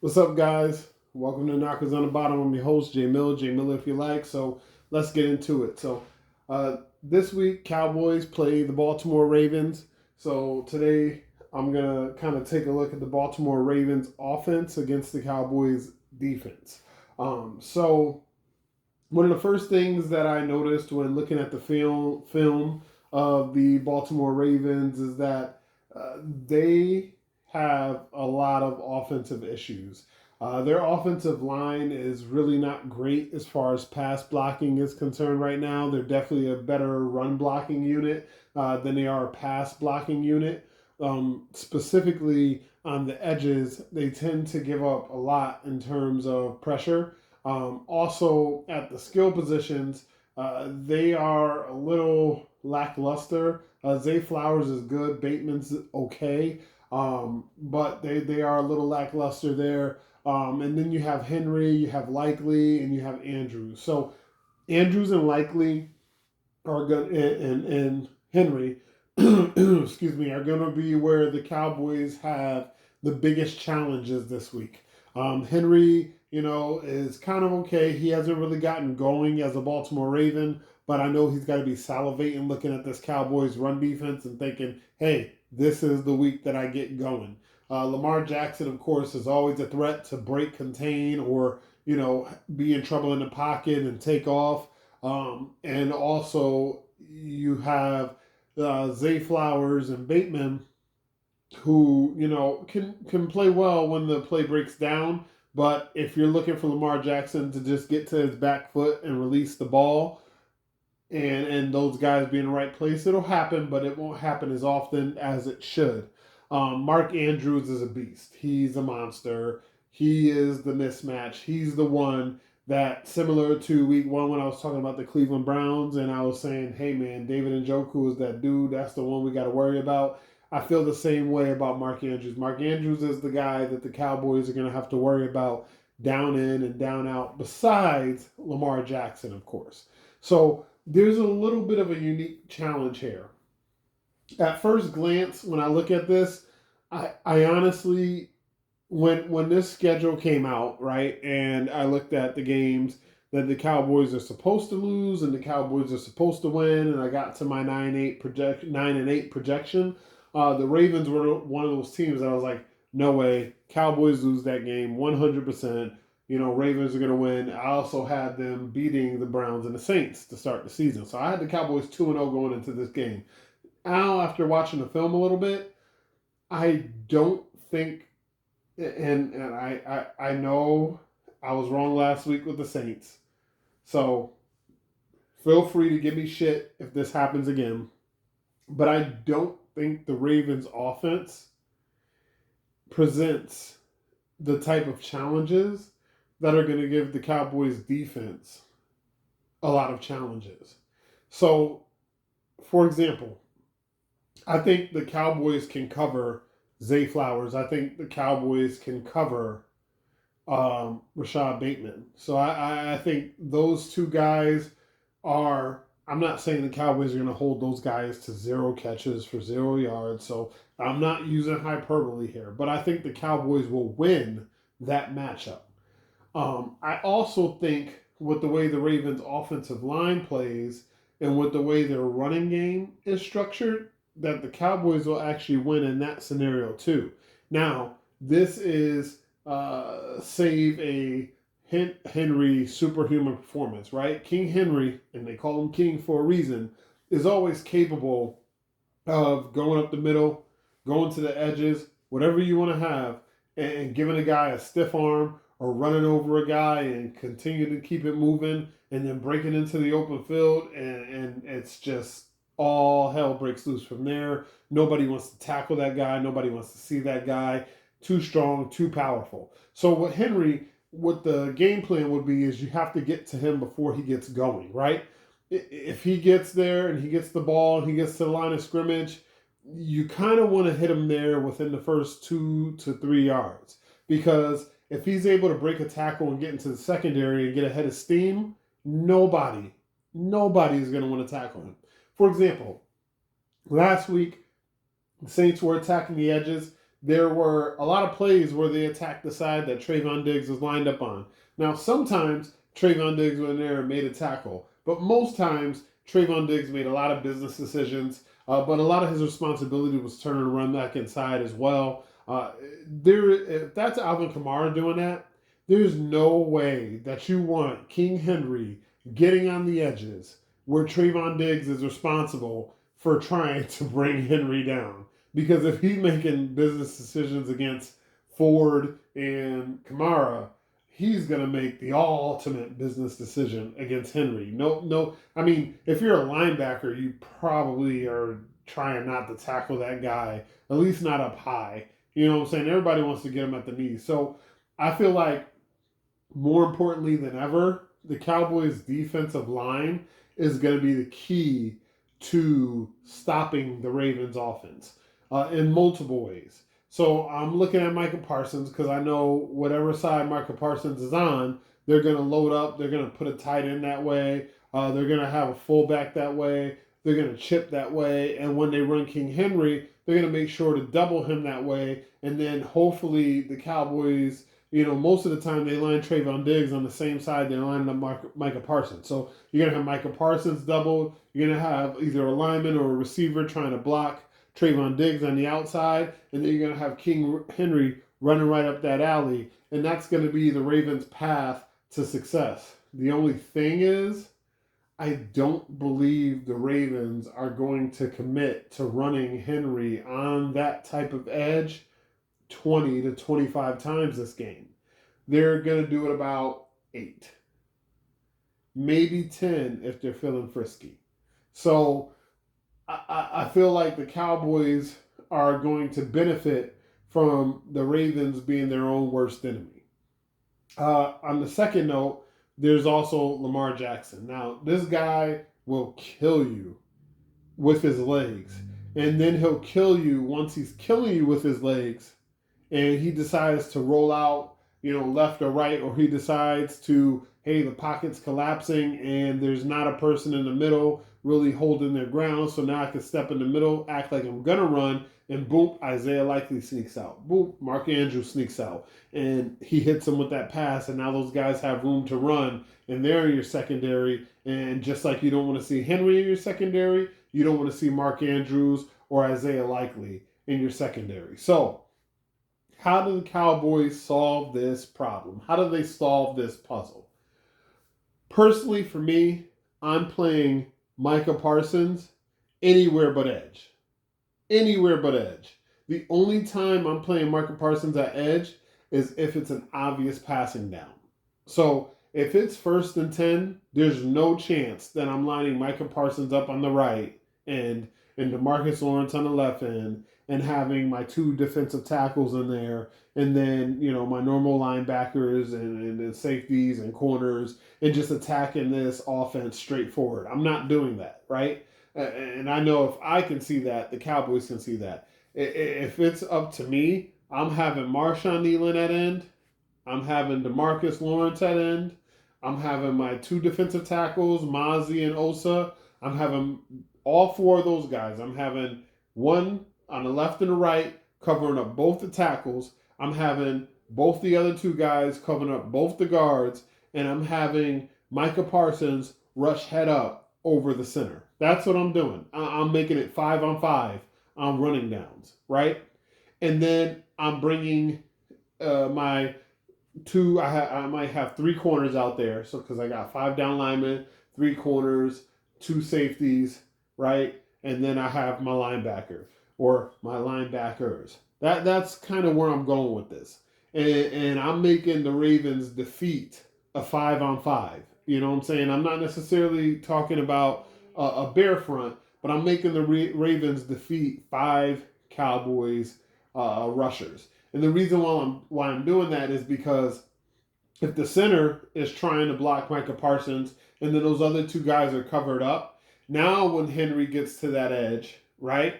What's up, guys? Welcome to Knockers on the Bottom. I'm your host, Jay Miller if you like. So let's get into it. This week, Cowboys play the Baltimore Ravens. So today, I'm going to kind of take a look at the Baltimore Ravens offense against the Cowboys defense. So one of the first things that I noticed when looking at the film of the Baltimore Ravens is that they have a lot of offensive issues. Their offensive line is really not great as far as pass blocking is concerned right now. They're definitely a better run blocking unit than they are a pass blocking unit. Specifically on the edges, they tend to give up a lot in terms of pressure. Also, at the skill positions, they are a little lackluster. Zay Flowers is good, Bateman's okay, but they are a little lackluster there. And then you have Henry, you have Likely, and you have Andrews. So Andrews and Likely are going and Henry, excuse me, are going to be where the Cowboys have the biggest challenges this week. Henry, is kind of okay. He hasn't really gotten going as a Baltimore Raven, but I know he's got to be salivating looking at this Cowboys run defense and thinking, hey, this is the week that I get going. Lamar Jackson, of course, is always a threat to break, contain, or be in trouble in the pocket and take off. And also, you have Zay Flowers and Bateman, who can play well when the play breaks down. But if you're looking for Lamar Jackson to just get to his back foot and release the ball, and those guys be in the right place, it'll happen, but it won't happen as often as it should. Mark Andrews is a beast. He's a monster. He is the mismatch. He's the one that, similar to week one when I was talking about the Cleveland Browns, and I was saying, hey man, David Njoku is that dude. That's the one we got to worry about. I feel the same way about Mark Andrews. Mark Andrews is the guy that the Cowboys are going to have to worry about down in and down out, besides Lamar Jackson, of course. So there's a little bit of a unique challenge here. At first glance, when I look at this, I honestly, when this schedule came out, right, and I looked at the games that the Cowboys are supposed to lose and the Cowboys are supposed to win, and I got to my 9-8 projection, the Ravens were one of those teams that I was like, no way, Cowboys lose that game 100%. Ravens are going to win. I also had them beating the Browns and the Saints to start the season. So I had the Cowboys 2-0 going into this game. Now, after watching the film a little bit, I don't think, and I know I was wrong last week with the Saints. So feel free to give me shit if this happens again. But I don't think the Ravens offense presents the type of challenges that are going to give the Cowboys defense a lot of challenges. So, for example, I think the Cowboys can cover Zay Flowers. I think the Cowboys can cover Rashad Bateman. So I think those two guys are. I'm not saying the Cowboys are going to hold those guys to 0 catches for 0 yards. So I'm not using hyperbole here, but I think the Cowboys will win that matchup. I also think with the way the Ravens' offensive line plays and with the way their running game is structured, that the Cowboys will actually win in that scenario too. Now, this is save a Henry superhuman performance, right? King Henry, and they call him King for a reason, is always capable of going up the middle, going to the edges, whatever you want to have, and giving a guy a stiff arm or running over a guy and continue to keep it moving and then breaking into the open field. And it's just all hell breaks loose from there. Nobody wants to tackle that guy. Nobody wants to see that guy. Too strong, too powerful. So what the game plan would be is you have to get to him before he gets going, right? If he gets there and he gets the ball and he gets to the line of scrimmage, you kind of want to hit him there within the first 2 to 3 yards. Because if he's able to break a tackle and get into the secondary and get ahead of steam, nobody is going to want to tackle him. For example, last week, the Saints were attacking the edges. there were a lot of plays where they attacked the side that Trayvon Diggs was lined up on. Now, sometimes Trayvon Diggs went in there and made a tackle, but most times Trayvon Diggs made a lot of business decisions, but a lot of his responsibility was turn and run back inside as well. If that's Alvin Kamara doing that, there's no way that you want King Henry getting on the edges where Trayvon Diggs is responsible for trying to bring Henry down. Because if he's making business decisions against Ford and Kamara, he's going to make the ultimate business decision against Henry. No. I mean, if you're a linebacker, you probably are trying not to tackle that guy, at least not up high. You know what I'm saying? Everybody wants to get him at the knees. So I feel like more importantly than ever, the Cowboys' defensive line is going to be the key to stopping the Ravens' offense in multiple ways. So I'm looking at Micah Parsons because I know whatever side Micah Parsons is on, they're going to load up. They're going to put a tight end that way. They're going to have a fullback that way. They're going to chip that way. And when they run King Henry, they're going to make sure to double him that way. And then hopefully the Cowboys, most of the time they line Trayvon Diggs on the same side they line up Micah Parsons. So you're going to have Micah Parsons double. You're going to have either a lineman or a receiver trying to block Trayvon Diggs on the outside. And then you're going to have King Henry running right up that alley. And that's going to be the Ravens' path to success. The only thing is, I don't believe the Ravens are going to commit to running Henry on that type of edge 20 to 25 times this game. They're going to do it about 8, maybe 10 if they're feeling frisky. So I feel like the Cowboys are going to benefit from the Ravens being their own worst enemy. On the second note, there's also Lamar Jackson. Now, this guy will kill you with his legs. And then he'll kill you once he's killing you with his legs and he decides to roll out, left or right, or he decides to, hey, the pocket's collapsing and there's not a person in the middle really holding their ground. So now I can step in the middle, act like I'm going to run, and boom, Isaiah Likely sneaks out. Boom, Mark Andrews sneaks out. And he hits him with that pass, and now those guys have room to run, and they're in your secondary. And just like you don't want to see Henry in your secondary, you don't want to see Mark Andrews or Isaiah Likely in your secondary. So how do the Cowboys solve this problem? How do they solve this puzzle? Personally, for me, I'm playing Micah Parsons anywhere but edge. Anywhere but edge. The only time I'm playing Micah Parsons at edge is if it's an obvious passing down. So if it's 1st and 10, there's no chance that I'm lining Micah Parsons up on the right and DeMarcus Lawrence on the left end and having my 2 defensive tackles in there and then, my normal linebackers and safeties and corners and just attacking this offense straightforward. I'm not doing that, right? And I know if I can see that, the Cowboys can see that. If it's up to me, I'm having Marshawn Nealon at end. I'm having DeMarcus Lawrence at end. I'm having my 2 defensive tackles, Mozzie and Osa. I'm having all 4 of those guys. I'm having one on the left and the right covering up both the tackles. I'm having both the other 2 guys covering up both the guards. And I'm having Micah Parsons rush head up over the center. That's what I'm doing. I'm making it 5-on-5 on running downs, right? And then I'm bringing my 2. I might have 3 corners out there, so because I got 5 down linemen, 3 corners, 2 safeties, right? And then I have my linebacker or my linebackers. That's kind of where I'm going with this, and I'm making the Ravens defeat a 5-on-5. You know what I'm saying? I'm not necessarily talking about a bear front, but I'm making the Ravens defeat 5 Cowboys rushers. And the reason why I'm doing that is because if the center is trying to block Micah Parsons and then those other 2 guys are covered up, now when Henry gets to that edge, right,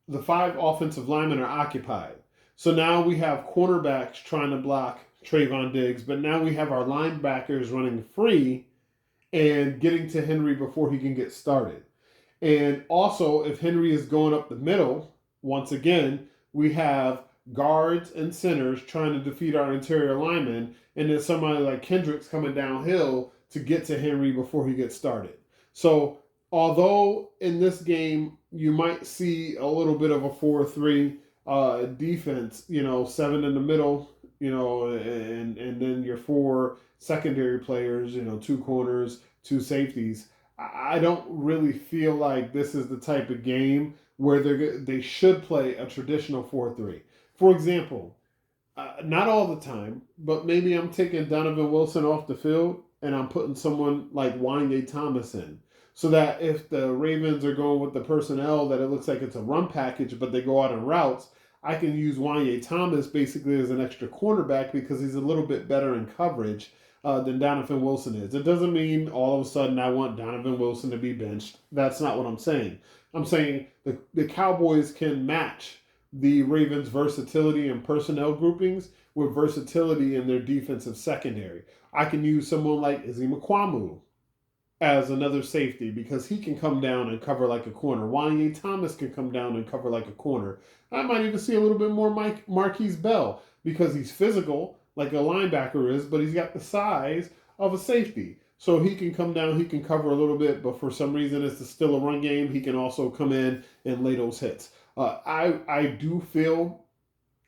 the 5 offensive linemen are occupied. So now we have cornerbacks trying to block Trayvon Diggs, but now we have our linebackers running free and getting to Henry before he can get started. And also, if Henry is going up the middle, once again, we have guards and centers trying to defeat our interior linemen, and then somebody like Kendricks coming downhill to get to Henry before he gets started. So, although in this game you might see a little bit of a 4-3 defense, 7 in the middle, and then your 4 secondary players, 2 corners, 2 safeties. I don't really feel like this is the type of game where they should play a traditional 4-3. For example, not all the time, but maybe I'm taking Donovan Wilson off the field and I'm putting someone like Wanye Thomas in. So that if the Ravens are going with the personnel that it looks like it's a run package, but they go out on routes, I can use Wanye Thomas basically as an extra cornerback because he's a little bit better in coverage than Donovan Wilson is. It doesn't mean all of a sudden I want Donovan Wilson to be benched. That's not what I'm saying. I'm saying the Cowboys can match the Ravens' versatility and personnel groupings with versatility in their defensive secondary. I can use someone like Izzy McQuamu as another safety because he can come down and cover like a corner. Wanye Thomas can come down and cover like a corner. I might even see a little bit more Marquise Bell because he's physical like a linebacker is, but he's got the size of a safety. So he can come down, he can cover a little bit, but for some reason it's still a run game. He can also come in and lay those hits. I do feel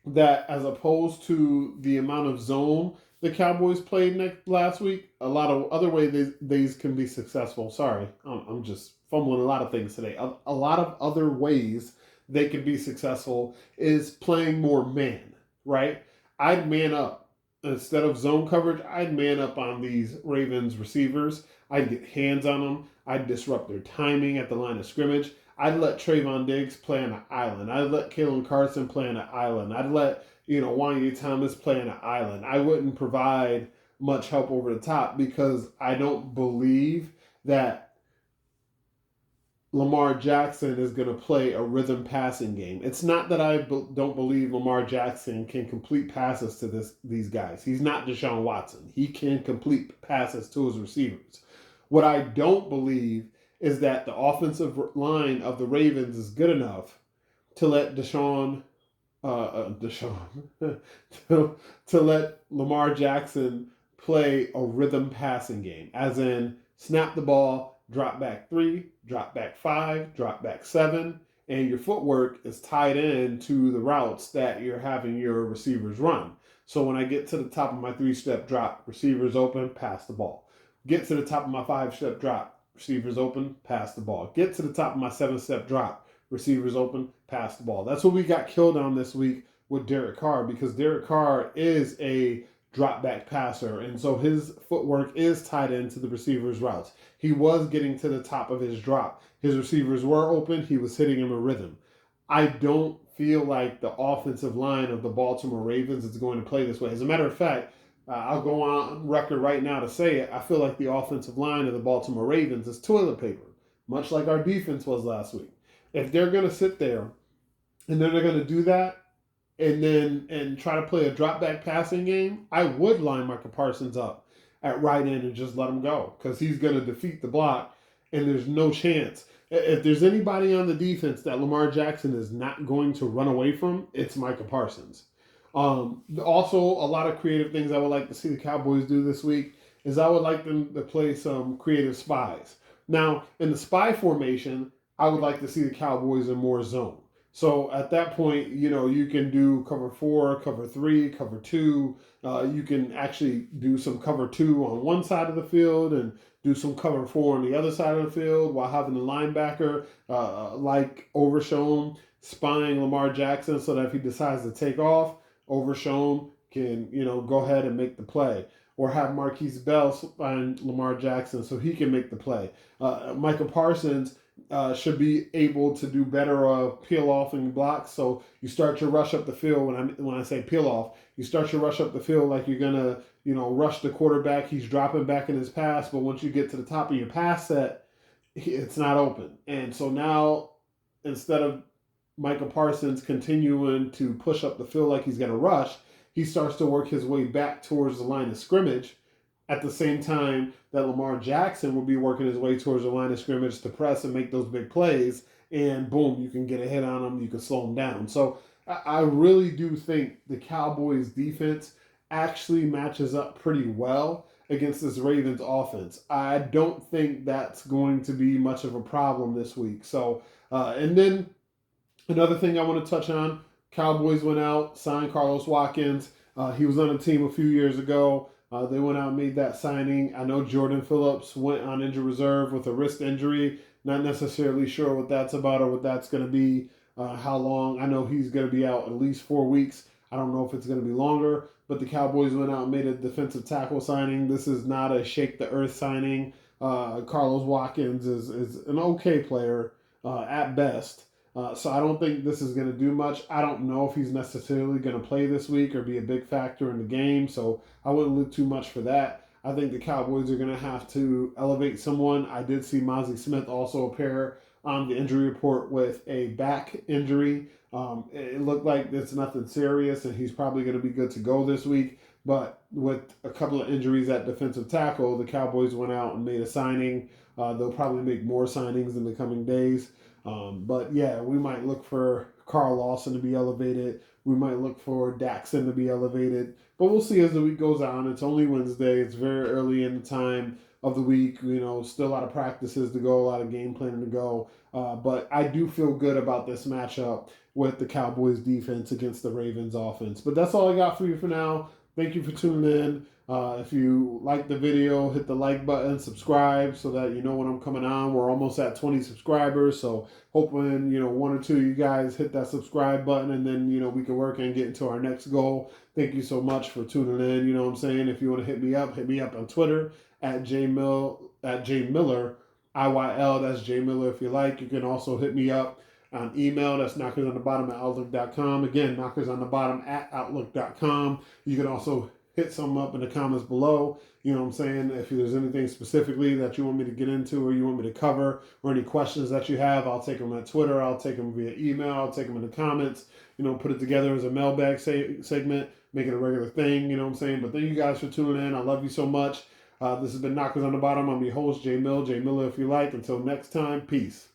that as opposed to the amount of zone the Cowboys played last week, a lot of other ways these can be successful. Sorry, I'm just fumbling a lot of things today. A lot of other ways they can be successful is playing more man, right? I'd man up. Instead of zone coverage, I'd man up on these Ravens receivers. I'd get hands on them. I'd disrupt their timing at the line of scrimmage. I'd let Trayvon Diggs play on an island. I'd let Kalen Carson play on an island. I'd let, Wanye Thomas play on an island. I wouldn't provide much help over the top because I don't believe that Lamar Jackson is going to play a rhythm passing game. It's not that I don't believe Lamar Jackson can complete passes to these guys. He's not Deshaun Watson. He can complete passes to his receivers. What I don't believe is that the offensive line of the Ravens is good enough to let to let Lamar Jackson play a rhythm passing game, as in snap the ball, drop back 3, drop back 5, drop back 7, and your footwork is tied in to the routes that you're having your receivers run. So when I get to the top of my 3-step drop, receivers open, pass the ball. Get to the top of my 5-step drop, receivers open, pass the ball. Get to the top of my 7-step drop, receivers open, pass the ball. That's what we got killed on this week with Derek Carr because Derek Carr is a drop back passer, and so his footwork is tied into the receiver's routes. He was getting to the top of his drop. His receivers were open. He was hitting him a rhythm. I don't feel like the offensive line of the Baltimore Ravens is going to play this way. As a matter of fact, I'll go on record right now to say it. I feel like the offensive line of the Baltimore Ravens is toilet paper, much like our defense was last week. If they're going to sit there and then they're going to do that and try to play a drop back passing game, I would line Micah Parsons up at right end and just let him go because he's going to defeat the block and there's no chance. If there's anybody on the defense that Lamar Jackson is not going to run away from, it's Micah Parsons. Also, a lot of creative things I would like to see the Cowboys do this week is I would like them to play some creative spies. Now, in the spy formation, I would like to see the Cowboys in more zone. So at that point, you can do cover 4, cover 3, cover 2. You can actually do some cover 2 on one side of the field and do some cover 4 on the other side of the field while having the linebacker like Overshown spying Lamar Jackson so that if he decides to take off, Overshown can, go ahead and make the play. Or have Marquise Bell spying Lamar Jackson so he can make the play. Micah Parsons should be able to do better peel off and blocks. So you start your rush up the field. When I say peel off, you start your rush up the field like you're gonna rush the quarterback. He's dropping back in his pass, but once you get to the top of your pass set, it's not open. And so now instead of Micah Parsons continuing to push up the field like he's gonna rush, he starts to work his way back towards the line of scrimmage at the same time that Lamar Jackson will be working his way towards the line of scrimmage to press and make those big plays. And boom, you can get a hit on him. You can slow him down. So I really do think the Cowboys defense actually matches up pretty well against this Ravens offense. I don't think that's going to be much of a problem this week. So, and then another thing I want to touch on: Cowboys went out, signed Carlos Watkins. He was on a team a few years ago. They went out and made that signing. I know Jordan Phillips went on injured reserve with a wrist injury. Not necessarily sure what that's about or what that's going to be, how long. I know he's going to be out at least 4 weeks. I don't know if it's going to be longer, but the Cowboys went out and made a defensive tackle signing. This is not a shake the earth signing. Carlos Watkins is an okay player at best. So I don't think this is going to do much. I don't know if he's necessarily going to play this week or be a big factor in the game. So I wouldn't look too much for that. I think the Cowboys are going to have to elevate someone. I did see Mozzie Smith also appear on the injury report with a back injury. It looked like it's nothing serious, and he's probably going to be good to go this week. But with a couple of injuries at defensive tackle, the Cowboys went out and made a signing. They'll probably make more signings in the coming days. But yeah, we might look for Carl Lawson to be elevated. We might look for Daxon to be elevated. But we'll see as the week goes on. It's only Wednesday. It's very early in the time of the week. Still a lot of practices to go, a lot of game planning to go. But I do feel good about this matchup with the Cowboys defense against the Ravens offense. But that's all I got for you for now. Thank you for tuning in. If you like the video, hit the like button, subscribe so that you know when I'm coming on. We're almost at 20 subscribers, so hoping one or two of you guys hit that subscribe button, and then we can work and get into our next goal. Thank you so much for tuning in. You know what I'm saying? If you want to hit me up on Twitter at jmiller IYL. That's jmiller if you like. You can also hit me up on email. That's knockersonthebottom at outlook.com. Again, knockersonthebottom at outlook.com. You can also hit some up in the comments below. You know what I'm saying? If there's anything specifically that you want me to get into or you want me to cover or any questions that you have, I'll take them at Twitter. I'll take them via email. I'll take them in the comments. Put it together as a mailbag segment, make it a regular thing. You know what I'm saying? But thank you guys for tuning in. I love you so much. This has been Knockers on the Bottom. I'm your host, Jay Miller if you like. Until next time, peace.